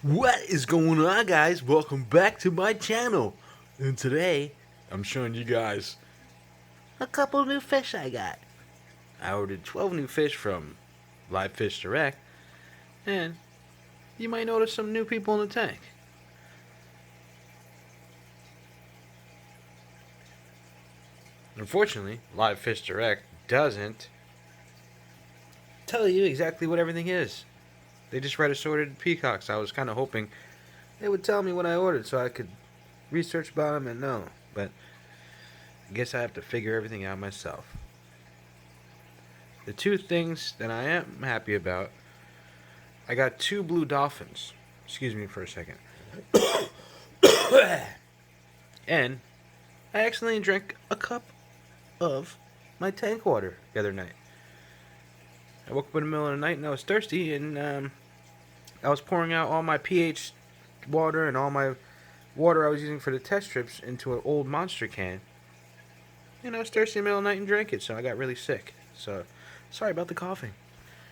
What is going on, guys? Welcome back to my channel. And today, I'm showing you guys a couple new fish I got. I ordered 12 new fish from Live Fish Direct, and you might notice some new people in the tank. Unfortunately, Live Fish Direct doesn't tell you exactly what everything is. They just write assorted peacocks. I was kind of hoping they would tell me what I ordered so I could research about them and know. But I guess I have to figure everything out myself. The two things that I am happy about, I got two blue dolphins. Excuse me for a second. And I accidentally drank a cup of my tank water the other night. I woke up in the middle of the night and I was thirsty, and I was pouring out all my pH water and all my water I was using for the test strips into an old Monster can. And I was thirsty in the middle of the night and drank it, so I got really sick. So, sorry about the coughing.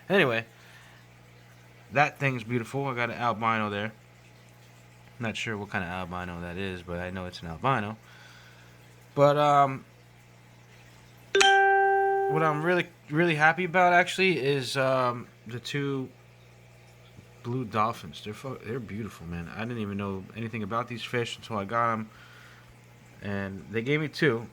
Anyway, that thing's beautiful. I got an albino there. I'm not sure what kind of albino that is, but I know it's an albino. But what I'm really happy about actually is the two blue dolphins. They're beautiful, man. I didn't even know anything about these fish until I got them, and they gave me two.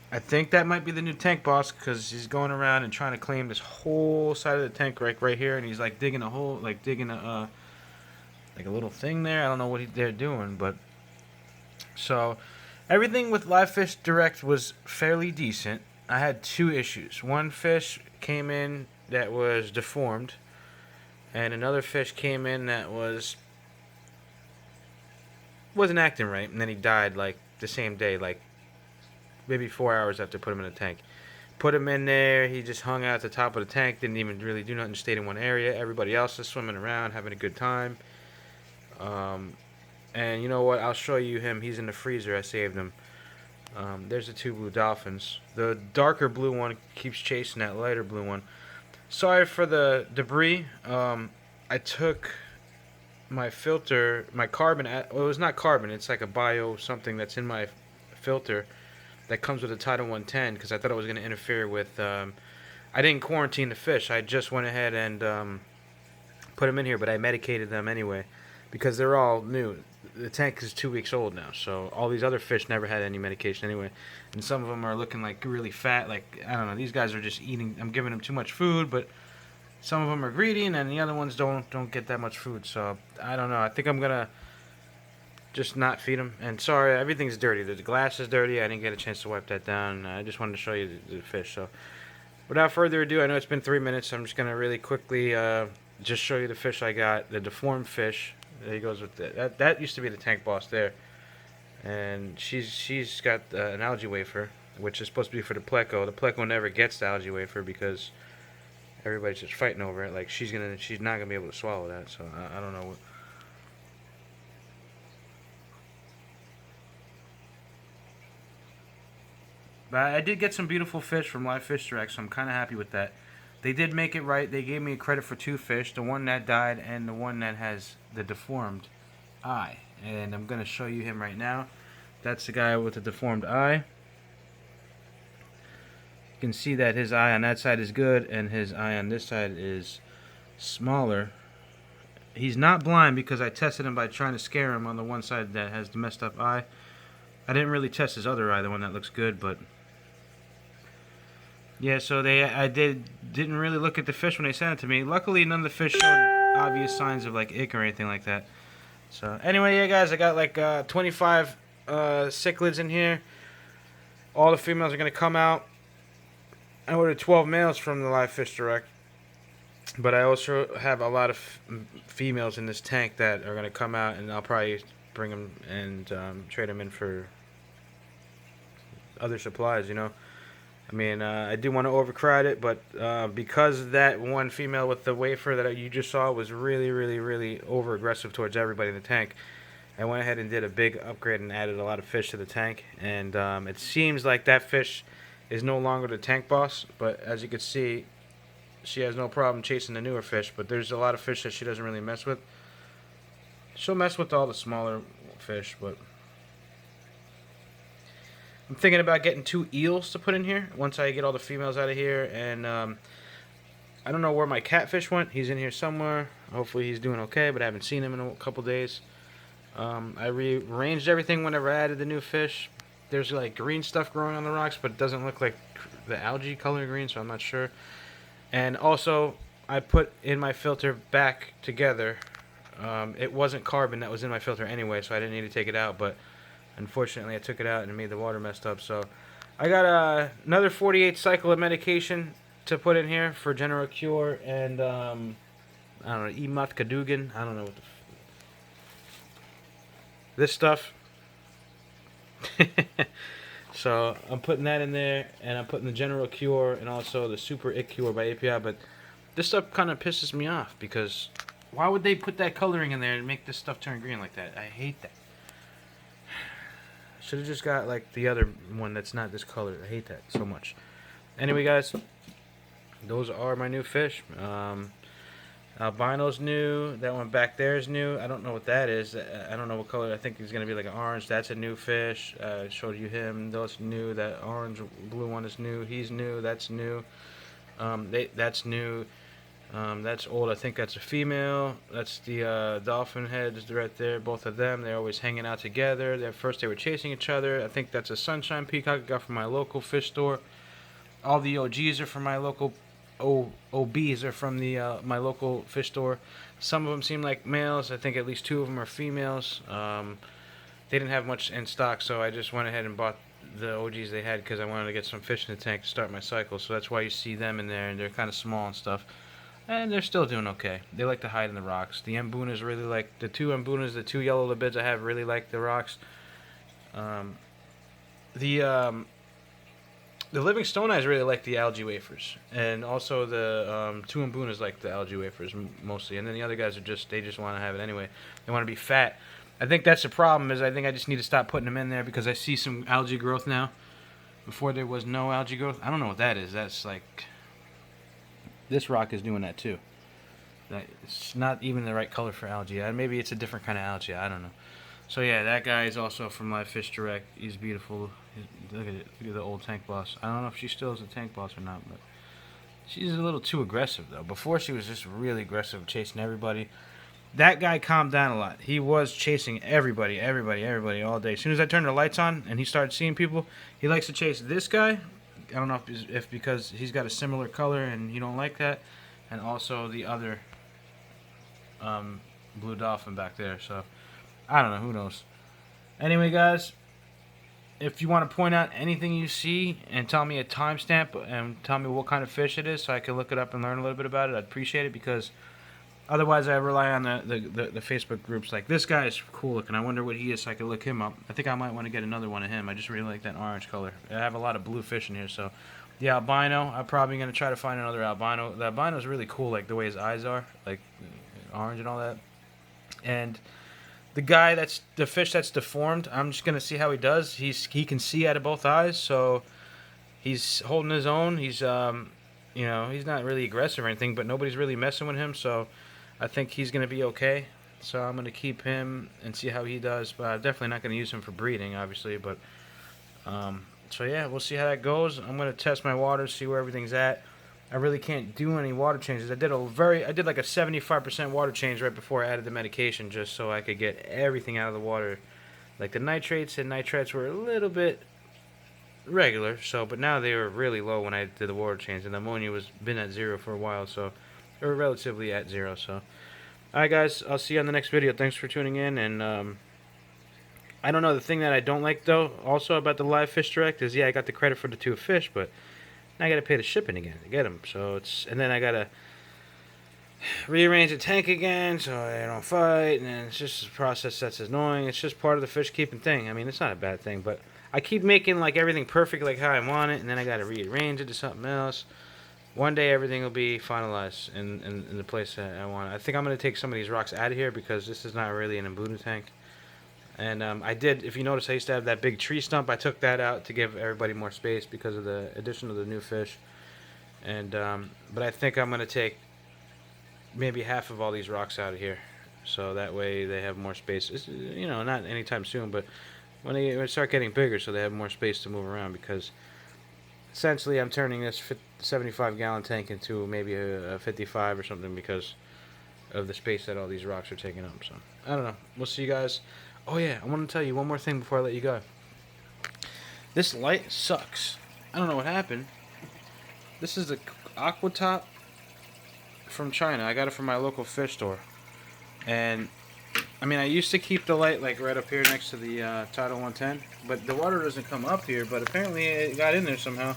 I think that might be the new tank boss, because he's going around and trying to claim this whole side of the tank right here, and he's like digging a hole, like digging a like a little thing there. I don't know what they're doing, but so everything with Live Fish Direct was fairly decent. I had two issues. One fish came in that was deformed, and another fish came in that wasn't acting right, and then he died like the same day, like maybe 4 hours after put him in the tank. Put him in there, he just hung out at the top of the tank, didn't even really do nothing, stayed in one area. Everybody else is swimming around, having a good time. And you know what? I'll show you him. He's in the freezer. I saved him. There's the two blue dolphins. The darker blue one keeps chasing that lighter blue one. Sorry for the debris. I took my filter, my carbon. Well, it was not carbon. It's like a bio something that's in my filter that comes with a Title 110, because I thought it was going to interfere with. I didn't quarantine the fish. I just went ahead and put them in here, but I medicated them anyway because they're all new. The tank is 2 weeks old now, so all these other fish never had any medication anyway, and some of them are looking like really fat. Like, I don't know, these guys are just eating. I'm giving them too much food, but some of them are greedy, and the other ones don't get that much food. So I don't know. I think I'm gonna just not feed them. And sorry, everything's dirty. The glass is dirty. I didn't get a chance to wipe that down. I just wanted to show you the fish. So without further ado, I know it's been 3 minutes. I'm just gonna really quickly just show you the fish I got. The deformed fish. There he goes with that used to be the tank boss there, and she's got an algae wafer, which is supposed to be for the pleco. The pleco never gets the algae wafer because everybody's just fighting over it. Like, she's not gonna be able to swallow that. So I don't know what. But I did get some beautiful fish from Live Fish Direct, so I'm kind of happy with that. They did make it right. They gave me credit for two fish, the one that died and the one that has the deformed eye. And I'm going to show you him right now. That's the guy with the deformed eye. You can see that his eye on that side is good and his eye on this side is smaller. He's not blind because I tested him by trying to scare him on the one side that has the messed up eye. I didn't really test his other eye, the one that looks good, but yeah, so I didn't really look at the fish when they sent it to me. Luckily, none of the fish showed obvious signs of like ick or anything like that. So anyway, yeah, guys, I got like 25 cichlids in here. All the females are gonna come out. I ordered 12 males from the Live Fish Direct, but I also have a lot of females in this tank that are gonna come out, and I'll probably bring them and trade them in for other supplies, you know. I mean, I do want to overcrowd it, but because that one female with the wafer that you just saw was really over aggressive towards everybody in the tank, I went ahead and did a big upgrade and added a lot of fish to the tank. And it seems like that fish is no longer the tank boss, but as you can see, she has no problem chasing the newer fish. But there's a lot of fish that she doesn't really mess with. She'll mess with all the smaller fish, but I'm thinking about getting 2 eels to put in here once I get all the females out of here. And I don't know where my catfish went. He's in here somewhere. Hopefully he's doing okay, but I haven't seen him in a couple days. I rearranged everything whenever I added the new fish. There's like green stuff growing on the rocks, but it doesn't look like the algae color green, so I'm not sure. And also, I put in my filter back together. It wasn't carbon that was in my filter anyway, so I didn't need to take it out, but unfortunately I took it out and it made the water messed up. So I got another 48 cycle of medication to put in here for general cure and I don't know, Emat Kadugan. I don't know what this stuff. So I'm putting that in there, and I'm putting the general cure and also the super ick cure by API. But this stuff kind of pisses me off because why would they put that coloring in there and make this stuff turn green like that? I hate that. Should have just got like the other one that's not this color. I hate that so much. Anyway, guys, those are my new fish. Albino's new. That one back there is new. I don't know what that is. I don't know what color. I think he's going to be like an orange. That's a new fish. I showed you him. That's new. That orange blue one is new. He's new. That's new. That's new. That's old. I think that's a female. That's the dolphin heads right there. Both of them. They're always hanging out together. At first they were chasing each other. I think that's a sunshine peacock I got from my local fish store. All the OGs are from my local OBs are from the my local fish store. Some of them seem like males. I think at least 2 of them are females. They didn't have much in stock, so I just went ahead and bought the OGs they had because I wanted to get some fish in the tank to start my cycle. So that's why you see them in there, and they're kind of small and stuff. And they're still doing okay. They like to hide in the rocks. The Mbunas really like, the 2 Mbunas, the 2 yellow libids I have really like the rocks. The living stone eyes really like the algae wafers, and also the 2 Mbunas like the algae wafers mostly, and then the other guys are they just want to have it anyway. They want to be fat. I think that's the problem. Is I think I just need to stop putting them in there because I see some algae growth now. Before there was no algae growth. I don't know what that is. That's like this rock is doing that too. It's not even the right color for algae. Maybe it's a different kind of algae. I don't know. So yeah, that guy is also from Live Fish Direct. He's beautiful. Look at it. Look at the old tank boss. I don't know if she still is a tank boss or not, but she's a little too aggressive though. Before she was just really aggressive, chasing everybody. That guy calmed down a lot. He was chasing everybody all day. As soon as I turned the lights on and he started seeing people, he likes to chase this guy. I don't know if because he's got a similar color and you don't like that, and also the other blue dolphin back there. So I don't know, who knows. Anyway, guys, if you want to point out anything you see and tell me a timestamp and tell me what kind of fish it is so I can look it up and learn a little bit about it, I'd appreciate it, because otherwise I rely on the Facebook groups. Like, this guy is cool looking. I wonder what he is so I can look him up. I think I might want to get another one of him. I just really like that orange color. I have a lot of blue fish in here, so the albino, I'm probably going to try to find another albino. The albino is really cool, like the way his eyes are, like orange and all that. And the guy that's the fish that's deformed, I'm just gonna see how he does. He can see out of both eyes, so he's holding his own. He's you know, he's not really aggressive or anything, but nobody's really messing with him, so I think he's gonna be okay. So I'm gonna keep him and see how he does, but I'm definitely not gonna use him for breeding, obviously. But so yeah, we'll see how that goes. I'm gonna test my water, see where everything's at. I really can't do any water changes. I did like a 75% water change right before I added the medication, just so I could get everything out of the water. Like the nitrates and nitrites were a little bit regular, but now they were really low when I did the water change, and the ammonia was been at 0 for a while, so or relatively at 0. So, alright guys, I'll see you on the next video. Thanks for tuning in, and I don't know, the thing that I don't like though, also about the Live Fish Direct is, yeah, I got the credit for the 2 fish, but now I gotta pay the shipping again to get them. So and then I gotta rearrange the tank again so they don't fight, and then it's just a process that's annoying. It's just part of the fish keeping thing. I mean, it's not a bad thing, but I keep making like everything perfect like how I want it, and then I gotta rearrange it to something else. One day everything will be finalized in the place that I want. I think I'm gonna take some of these rocks out of here because this is not really an Mbuna tank. And I did, if you notice, I used to have that big tree stump. I took that out to give everybody more space because of the addition of the new fish. And but I think I'm going to take maybe half of all these rocks out of here so that way they have more space. It's, you know, not anytime soon, but when they start getting bigger, so they have more space to move around. Because essentially, I'm turning this 75-gallon tank into maybe a 55 or something because of the space that all these rocks are taking up. So I don't know. We'll see you guys. Oh yeah, I want to tell you one more thing before I let you go. This light sucks. I don't know what happened. This is the Aqua Top from China. I got it from my local fish store. And I mean, I used to keep the light like right up here next to the Tidal 110, but the water doesn't come up here. But apparently, it got in there somehow.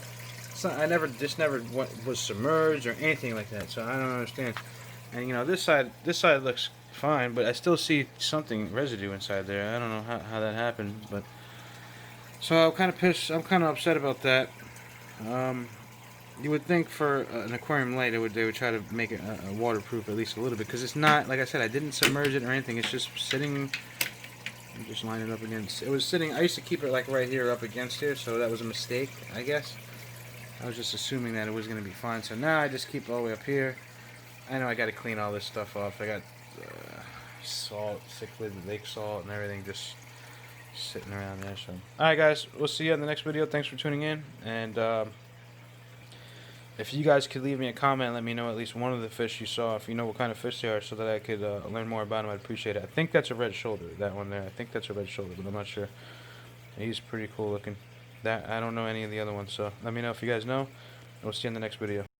It's not, this never was submerged or anything like that. So I don't understand. And you know, this side looks fine, but I still see something residue inside there. I don't know how that happened, but so I'm kind of pissed. I'm kind of upset about that. You would think for an aquarium light, they would try to make it waterproof at least a little bit, because it's not, like I said, I didn't submerge it or anything. It's just sitting. I'm just line it up against. It was sitting. I used to keep it like right here up against here, so that was a mistake, I guess. I was just assuming that it was going to be fine, so now I just keep it all the way up here. I know I got to clean all this stuff off. I got salt, cichlid, lake salt, and everything just sitting around there. So, all right, guys, we'll see you in the next video. Thanks for tuning in, and if you guys could leave me a comment and let me know at least one of the fish you saw, if you know what kind of fish they are, so that I could learn more about them, I'd appreciate it. I think that's a red shoulder, that one there. I think that's a red shoulder, but I'm not sure. He's pretty cool looking. I don't know any of the other ones, so let me know if you guys know. We'll see you in the next video.